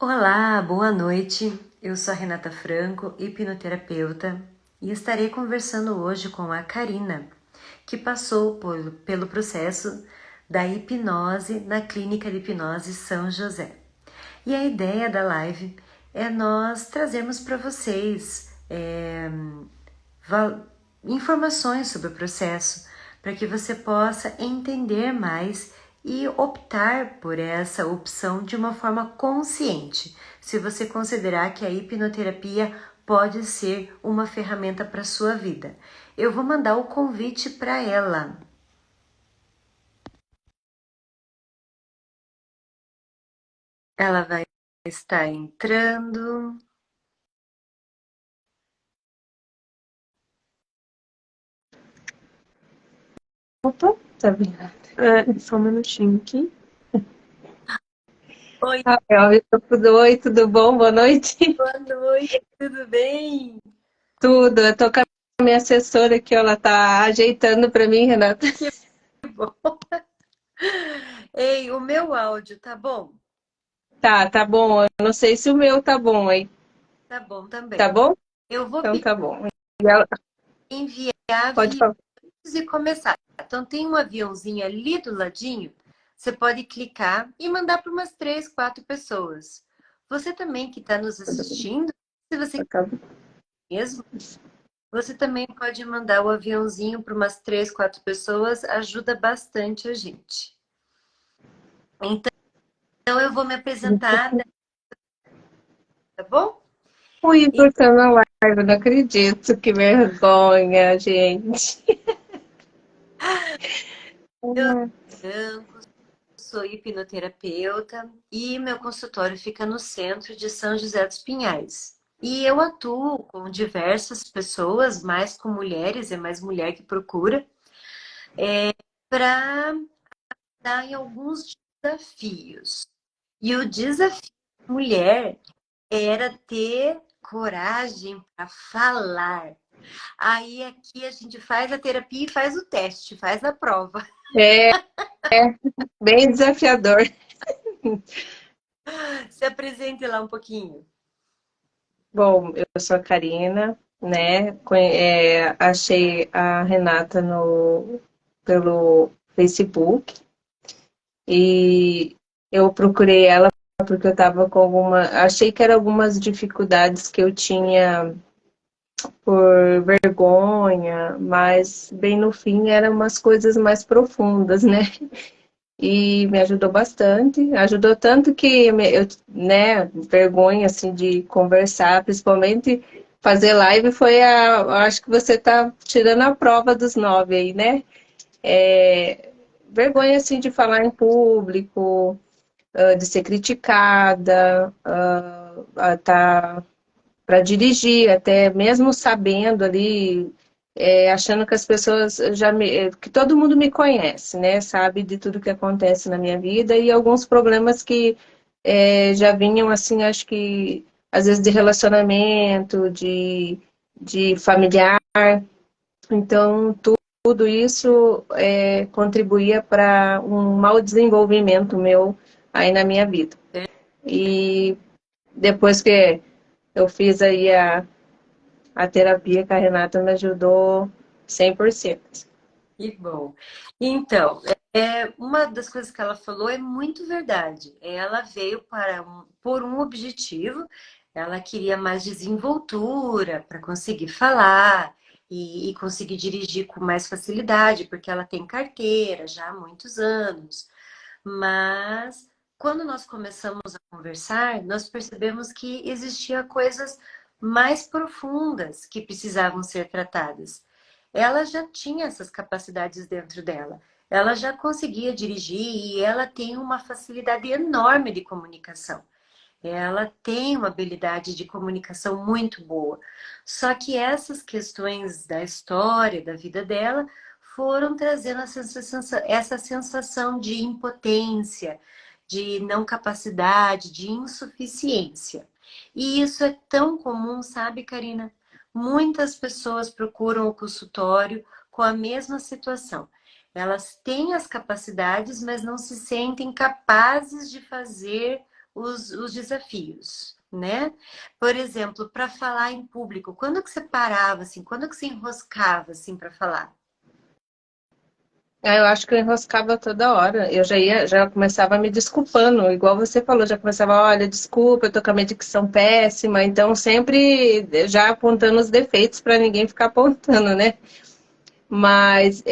Olá, boa noite. Eu sou a Renata Franco, hipnoterapeuta, e estarei conversando hoje com a Karina, que passou pelo processo da hipnose na Clínica de Hipnose São José. E a ideia da live é nós trazermos para vocês informações sobre o processo, para que você possa entender mais e optar por essa opção de uma forma consciente, se você considerar que a hipnoterapia pode ser uma ferramenta para a sua vida. Eu vou mandar o convite para ela. Ela vai estar entrando. Opa, tá vendo? Só um minutinho aqui. Oi, Oi, tudo bom? Boa noite. boa noite, tudo bem? Tudo. Eu tô com a minha assessora aqui, ela tá ajeitando pra mim, Renata. Que bom. Ei, o meu áudio tá bom? Tá bom. Eu não sei se o meu tá bom aí. Tá bom Tá também. bom? Eu vou Então pedir tá bom. E ela enviar pode aviões falar. e começar. Então, tem um aviãozinho ali do ladinho. Você pode clicar e mandar para umas 3, 4 pessoas. Você também que está nos assistindo, se você mesmo, você também pode mandar o aviãozinho para umas 3, 4 pessoas. Ajuda bastante a gente. Então, eu vou me apresentar, tá bom? O Igor tá na live, eu não acredito. Que vergonha, gente. Eu sou hipnoterapeuta e meu consultório fica no centro de São José dos Pinhais. E eu atuo com diversas pessoas, mais com mulheres, é mais mulher que procura, para dar em alguns desafios. E o desafio da mulher era ter coragem para falar. Aí aqui a gente faz a terapia e faz o teste, faz a prova. É bem desafiador. Se apresente lá um pouquinho. Bom, eu sou a Karina, né? Achei a Renata pelo Facebook e eu procurei ela porque eu estava com achei que eram algumas dificuldades que eu tinha por vergonha, mas bem no fim eram umas coisas mais profundas, né? E me ajudou bastante, ajudou tanto que eu, né, vergonha assim de conversar, principalmente fazer live foi acho que você tá tirando a prova dos 9 aí, né? Vergonha assim de falar em público, de ser criticada, tá para dirigir, até mesmo sabendo ali, achando que as pessoas que todo mundo me conhece, né? Sabe de tudo que acontece na minha vida e alguns problemas que já vinham assim, acho que às vezes de relacionamento, de familiar. Então, tudo isso contribuía para um mau desenvolvimento meu aí na minha vida. E depois que eu fiz aí a terapia com a Renata me ajudou 100%. Que bom. Então, uma das coisas que ela falou é muito verdade. Ela veio por um objetivo, ela queria mais desenvoltura para conseguir falar e conseguir dirigir com mais facilidade, porque ela tem carteira já há muitos anos. Mas quando nós começamos a conversar, nós percebemos que existia coisas mais profundas que precisavam ser tratadas. Ela já tinha essas capacidades dentro dela. Ela já conseguia dirigir e ela tem uma facilidade enorme de comunicação. Ela tem uma habilidade de comunicação muito boa. Só que essas questões da história, da vida dela, foram trazendo essa sensação de impotência, de não capacidade, de insuficiência. E isso é tão comum, sabe, Karina? Muitas pessoas procuram o consultório com a mesma situação. Elas têm as capacidades, mas não se sentem capazes de fazer os desafios, né? Por exemplo, para falar em público, quando que você parava, assim, quando que você enroscava, assim, para falar? Eu acho que eu enroscava toda hora. Eu já começava me desculpando, igual você falou, já começava, olha, desculpa, eu tô com a minha dicção péssima, então sempre já apontando os defeitos para ninguém ficar apontando, né? Mas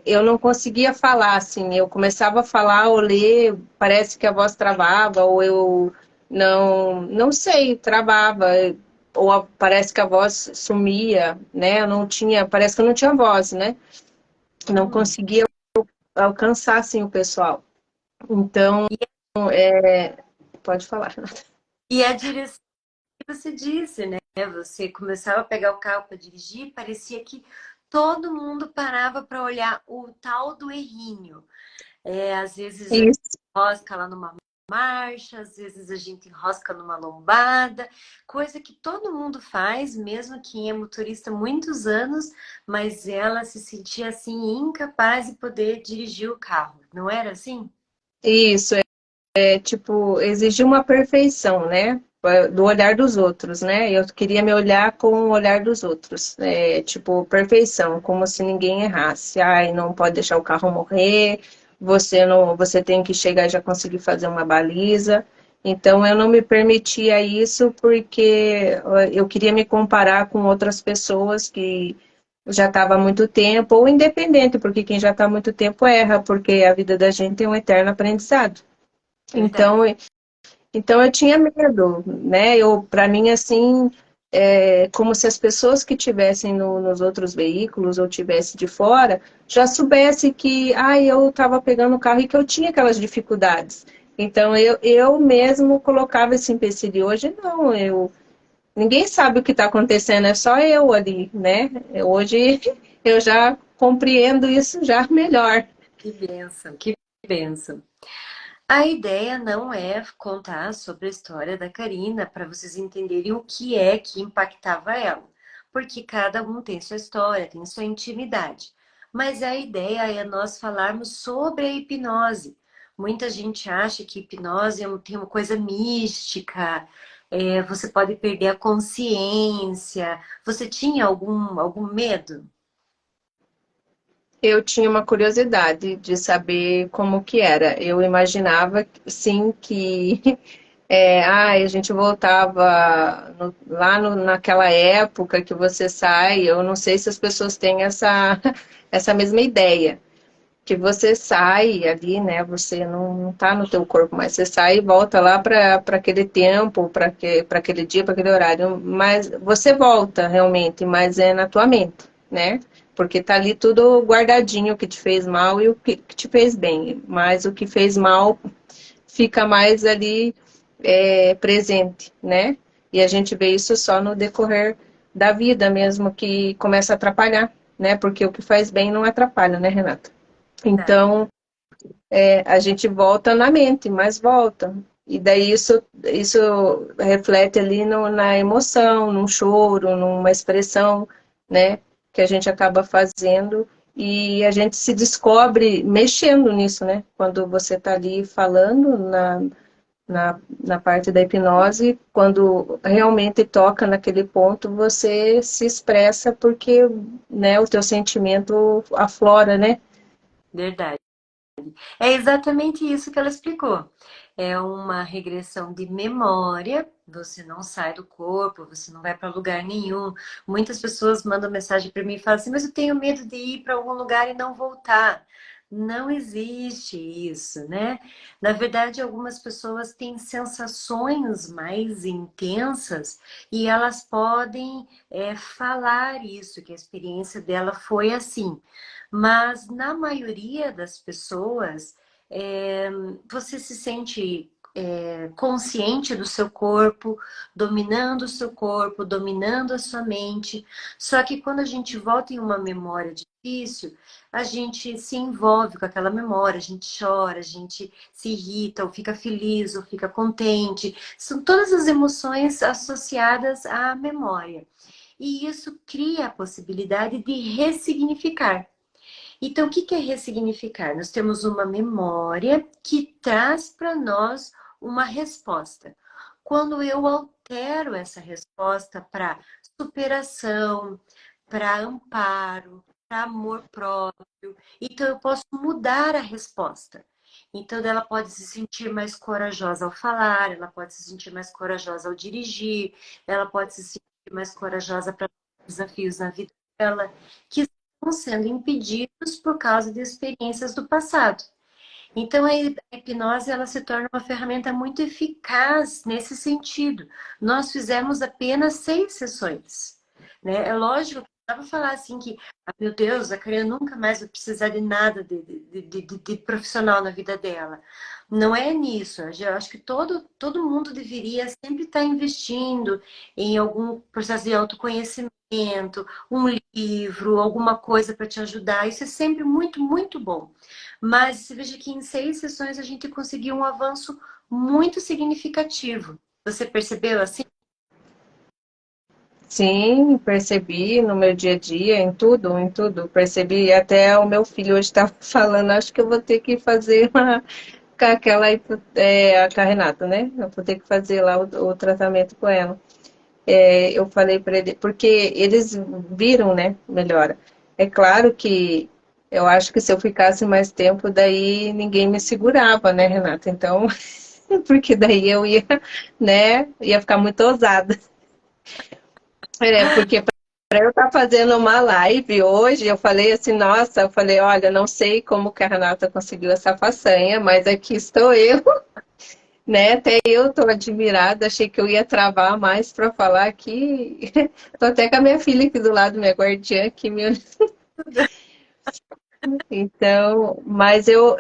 eu não conseguia falar, assim, eu começava a falar ou ler, parece que a voz travava, ou eu não sei, travava, parece que a voz sumia, né? Eu não tinha, parece que eu não tinha voz, né? Não Hum. conseguia alcançar, assim, o pessoal. Então, E, pode falar. e a direção que você disse, né? Você começava a pegar o carro para dirigir, parecia que todo mundo parava para olhar o tal do errinho. Às vezes a gente Isso. enrosca lá numa marcha, às vezes a gente enrosca numa lombada, coisa que todo mundo faz, mesmo quem é motorista há muitos anos, mas ela se sentia assim incapaz de poder dirigir o carro, não era assim? Isso, tipo, exigir uma perfeição, né? Do olhar dos outros, né? Eu queria me olhar com o olhar dos outros, tipo, perfeição, como se ninguém errasse. Ai, não pode deixar o carro morrer, você não, você tem que chegar e já conseguir fazer uma baliza. Então, eu não me permitia isso porque eu queria me comparar com outras pessoas que já estava há muito tempo, ou independente, porque quem já está há muito tempo erra, porque a vida da gente é um eterno aprendizado. Verdade. Então, então eu tinha medo, né? Para mim, assim, como se as pessoas que tivessem nos outros veículos ou tivesse de fora já soubesse que, eu estava pegando o carro e que eu tinha aquelas dificuldades. Então eu mesmo colocava esse empecilho. E hoje não, ninguém sabe o que está acontecendo, é só eu ali, né? Hoje eu já compreendo isso já melhor. Que bênção, que bênção. A ideia não é contar sobre a história da Karina para vocês entenderem o que é que impactava ela, porque cada um tem sua história, tem sua intimidade. Mas a ideia é nós falarmos sobre a hipnose. Muita gente acha que hipnose tem uma coisa mística, você pode perder a consciência. Você tinha algum medo? Eu tinha uma curiosidade de saber como que era. Eu imaginava, sim, que a gente voltava naquela época que você sai. Eu não sei se as pessoas têm essa, essa mesma ideia. Que você sai ali, né? Você não está no teu corpo, mas você sai e volta lá para aquele tempo, para aquele dia, para aquele horário. Mas você volta realmente, mas é na tua mente, né? Porque tá ali tudo guardadinho, o que te fez mal e o que te fez bem. Mas o que fez mal fica mais ali presente, né? E a gente vê isso só no decorrer da vida mesmo, que começa a atrapalhar, né? Porque o que faz bem não atrapalha, né, Renata? Verdade. Então, a gente volta na mente, mas volta. E daí isso reflete ali na emoção, num choro, numa expressão, né? Que a gente acaba fazendo e a gente se descobre mexendo nisso, né? Quando você está ali falando na parte da hipnose, quando realmente toca naquele ponto, você se expressa porque, né, o teu sentimento aflora, né? Verdade. É exatamente isso que ela explicou. É uma regressão de memória, você não sai do corpo, você não vai para lugar nenhum. Muitas pessoas mandam mensagem para mim e falam assim: mas eu tenho medo de ir para algum lugar e não voltar. Não existe isso, né? Na verdade, algumas pessoas têm sensações mais intensas e elas podem falar isso, que a experiência dela foi assim. Mas na maioria das pessoas, é, você se sente consciente do seu corpo, dominando o seu corpo, dominando a sua mente. Só que quando a gente volta em uma memória difícil, a gente se envolve com aquela memória, a gente chora, a gente se irrita, ou fica feliz, ou fica contente. São todas as emoções associadas à memória. E isso cria a possibilidade de ressignificar. Então, o que é ressignificar? Nós temos uma memória que traz para nós uma resposta. Quando eu altero essa resposta para superação, para amparo, para amor próprio, então eu posso mudar a resposta. Então ela pode se sentir mais corajosa ao falar, ela pode se sentir mais corajosa ao dirigir, ela pode se sentir mais corajosa para desafios na vida dela, que estão sendo impedidos por causa de experiências do passado. Então, a hipnose ela se torna uma ferramenta muito eficaz nesse sentido. Nós fizemos apenas 6 sessões, né? É lógico que dá para falar assim que, meu Deus, a Karina nunca mais vai precisar de nada de profissional na vida dela. Não é nisso. Eu acho que todo mundo deveria sempre estar investindo em algum processo de autoconhecimento, um livro, alguma coisa para te ajudar. Isso é sempre muito, muito bom. Mas você veja que em 6 sessões a gente conseguiu um avanço muito significativo. Você percebeu assim? Sim, percebi no meu dia a dia, em tudo, em tudo. Percebi até o meu filho hoje estava falando, acho que eu vou ter que fazer uma, com aquela, com a Renata, né? Eu vou ter que fazer lá o tratamento com ela. Eu falei para ele, porque eles viram, né, melhora. É claro que eu acho que se eu ficasse mais tempo, daí ninguém me segurava, né, Renata? Então, porque daí eu ia, né, ia ficar muito ousada. Porque para eu estar fazendo uma live hoje, eu falei assim, nossa, eu falei, olha, não sei como que a Renata conseguiu essa façanha, mas aqui estou eu, né? Até eu estou admirada, achei que eu ia travar mais para falar aqui. Tô até com a minha filha aqui do lado, minha guardiã aqui, então, mas eu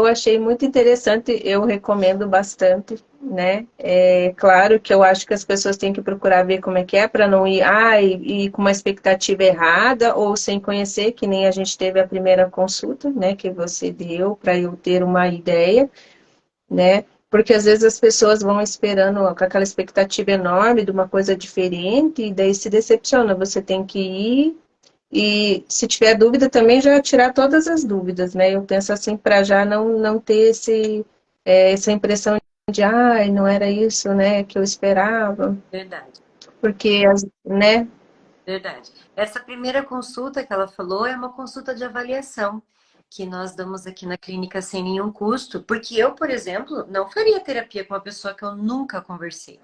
achei muito interessante, eu recomendo bastante, né? É claro que eu acho que as pessoas têm que procurar ver como é que é para não ir, ir com uma expectativa errada ou sem conhecer, que nem a gente teve a primeira consulta, né, que você deu para eu ter uma ideia, né? Porque às vezes as pessoas vão esperando com aquela expectativa enorme de uma coisa diferente e daí se decepciona. Você tem que ir e se tiver dúvida também já tirar todas as dúvidas, né? Eu penso assim para já não ter essa impressão de não era isso, né, que eu esperava, Verdade, porque né? verdade. Essa primeira consulta que ela falou é uma consulta de avaliação que nós damos aqui na clínica sem nenhum custo, porque eu, por exemplo, não faria terapia com uma pessoa que eu nunca conversei.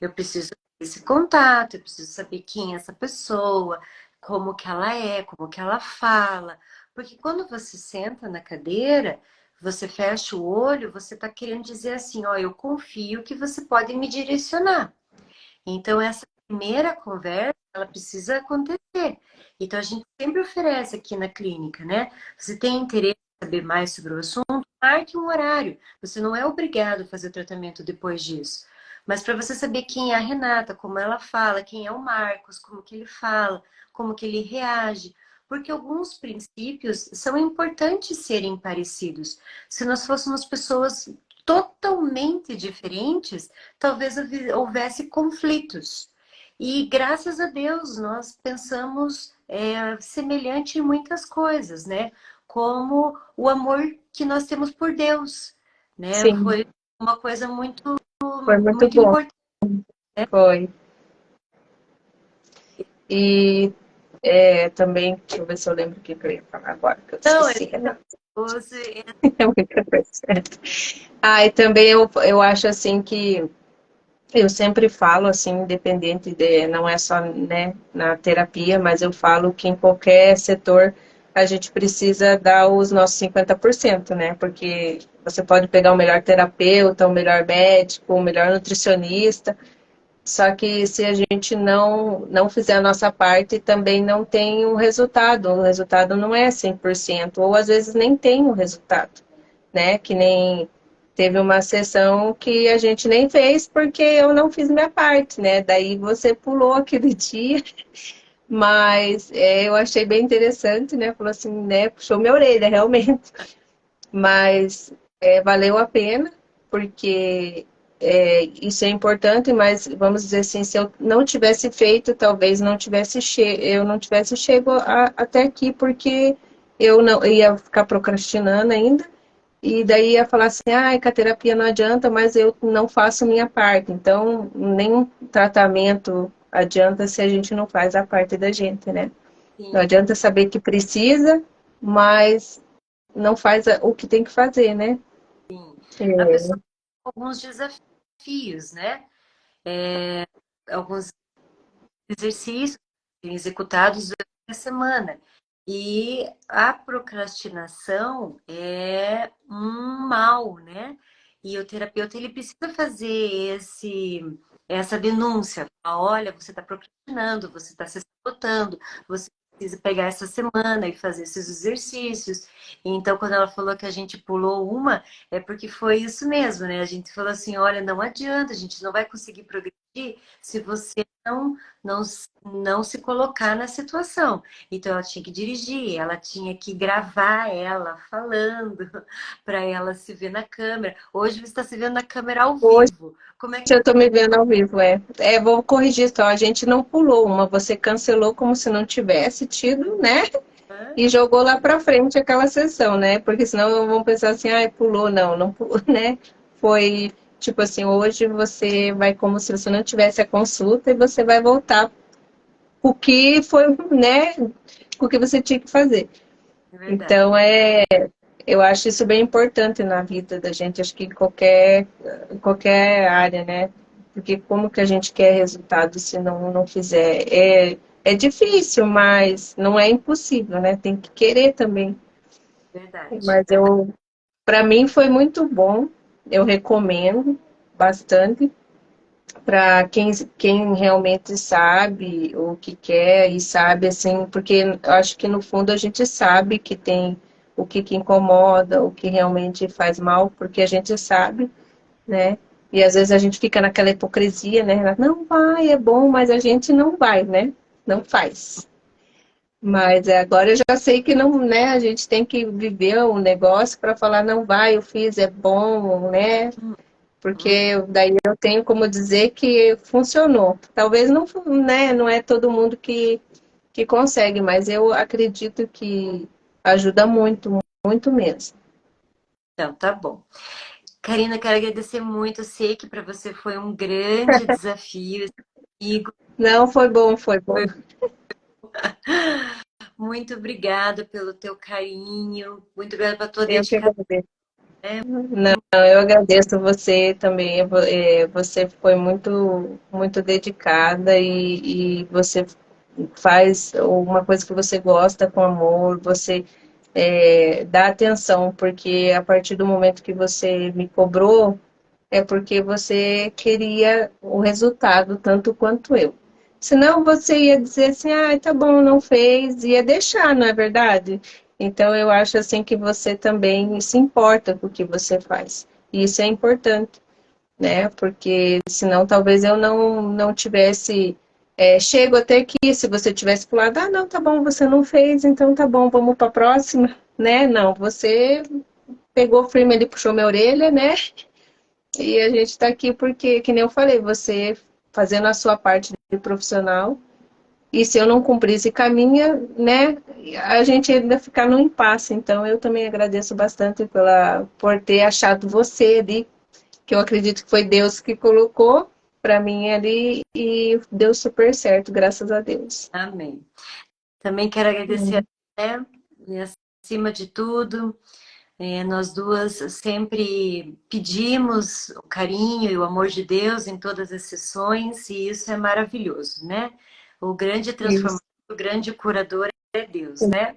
Eu preciso ter esse contato, eu preciso saber quem é essa pessoa, como que ela é, como que ela fala. Porque quando você senta na cadeira, você fecha o olho, você está querendo dizer assim, ó, eu confio que você pode me direcionar. Então, essa primeira conversa, ela precisa acontecer. Então, a gente sempre oferece aqui na clínica, né? Você tem interesse em saber mais sobre o assunto? Marque um horário. Você não é obrigado a fazer o tratamento depois disso. Mas para você saber quem é a Renata, como ela fala, quem é o Marcos, como que ele fala, como que ele reage. Porque alguns princípios são importantes serem parecidos. Se nós fôssemos pessoas totalmente diferentes, talvez houvesse conflitos. E graças a Deus nós pensamos semelhante em muitas coisas, né? Como o amor que nós temos por Deus, né? Sim, Foi uma coisa muito, foi muito muito bom, importante. foi. E também, deixa eu ver se eu lembro o que eu ia falar agora, que eu Não, é esqueci, Renata. maravilhoso. É muita coisa. E também eu acho assim que eu sempre falo assim, independente não é só, né, na terapia, mas eu falo que em qualquer setor a gente precisa dar os nossos 50%, né? Porque você pode pegar o melhor terapeuta, o melhor médico, o melhor nutricionista, só que se a gente não fizer a nossa parte, também não tem um resultado. O resultado não é 100%, ou às vezes nem tem o resultado, né? Que nem teve uma sessão que a gente nem fez porque eu não fiz minha parte, né? Daí você pulou aquele dia, mas eu achei bem interessante, né? Falou assim, né? Puxou minha orelha, realmente. Mas valeu a pena, porque isso é importante, mas vamos dizer assim, se eu não tivesse feito, talvez eu não tivesse chego até aqui, porque eu não ia ficar procrastinando ainda, e daí ia falar assim, ah, que a terapia não adianta, mas eu não faço minha parte. Então, nenhum tratamento adianta se a gente não faz a parte da gente, né? Não Sim, adianta saber que precisa, mas não faz o que tem que fazer, né? sim. A É, pessoa tem alguns desafios, né? Alguns exercícios executados durante a semana. E a procrastinação é um mal, né? E o terapeuta ele precisa fazer essa denúncia. Falar, olha, você está procrastinando, você está se sabotando, você precisa pegar essa semana e fazer esses exercícios. Então, quando ela falou que a gente pulou uma, é porque foi isso mesmo, né? A gente falou assim, olha, não adianta, a gente não vai conseguir progredir se você não, não se colocar na situação. Então ela tinha que dirigir, ela tinha que gravar ela falando para ela se ver na câmera. Hoje você está se vendo na câmera ao hoje vivo. Como é que eu tô me vendo ao vivo, é. É, vou corrigir só, a gente não pulou uma, você cancelou como se não tivesse tido, né? é? E jogou lá pra frente aquela sessão, né? Porque senão vão pensar assim, ah, pulou, não, não pulou, né? Foi tipo assim, hoje você vai como se você não tivesse a consulta e você vai voltar o que foi, né? O que você tinha que fazer. É verdade, Então, eu acho isso bem importante na vida da gente, acho que em qualquer área, né? Porque como que a gente quer resultado se não fizer? É difícil, mas não é impossível, né? Tem que querer também. verdade, Mas verdade. para mim foi muito bom, eu recomendo bastante para quem realmente sabe o que quer e sabe assim, porque eu acho que no fundo a gente sabe que tem o que incomoda, o que realmente faz mal, porque a gente sabe, né? E às vezes a gente fica naquela hipocrisia, né? Renata? Não vai, é bom, mas a gente não vai, né? Não faz. Mas agora eu já sei que não, né? A gente tem que viver o negócio para falar, não vai, eu fiz, é bom, né? Uhum. Porque daí eu tenho como dizer que funcionou. Talvez não, né, não é todo mundo que consegue, mas eu acredito que ajuda muito, muito mesmo. Então, tá bom. Karina, quero agradecer muito. Eu sei que para você foi um grande desafio. Amigo. Não, foi bom, foi bom. Muito obrigada pelo teu carinho. Muito obrigada pela tua Eu que dedicação. agradeço. Não, eu agradeço você também. Você foi muito, muito dedicada e você faz uma coisa que você gosta com amor, você dá atenção, porque a partir do momento que você me cobrou, é porque você queria o resultado tanto quanto eu. Senão você ia dizer assim, ah, tá bom, não fez, ia deixar, não é verdade? Então eu acho assim que você também se importa com o que você faz. E isso é importante, né? Porque senão talvez eu não tivesse chego até aqui, se você tivesse falado, ah, não, tá bom, você não fez, então tá bom, vamos para a próxima, né? Não, você pegou firme ali, puxou minha orelha, né? E a gente está aqui porque, que nem eu falei, você fazendo a sua parte de profissional, e se eu não cumprisse caminha, né, a gente ainda ficar no impasse. Então, eu também agradeço bastante por ter achado você ali, que eu acredito que foi Deus que colocou para mim ali, e deu super certo, graças a Deus. Amém. Também quero agradecer a você, e acima de tudo, nós duas sempre pedimos o carinho e o amor de Deus em todas as sessões, e isso é maravilhoso, né? O grande Isso, transformador, o grande curador é Deus, né?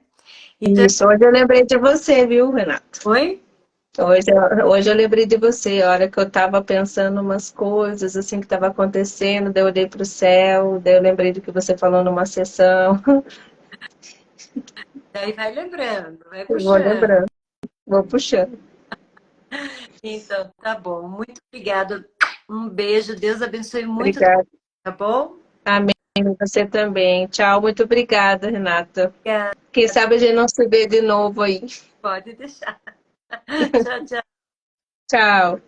Então, isso. Hoje eu lembrei de você, viu, Renato? oi? Hoje eu lembrei de você, a hora que eu estava pensando umas coisas assim que estava acontecendo, daí eu olhei para o céu, daí eu lembrei do que você falou numa sessão. Daí vai lembrando, vai Eu vou puxando. lembrando, vou puxando. Então, tá bom. Muito obrigada. Um beijo. Deus abençoe muito, Obrigada. tá bom? Amém. Você também. Tchau, muito obrigada, Renata. Obrigada. Quem sabe a gente não se vê de novo aí. Pode deixar. Tchau, tchau. Tchau.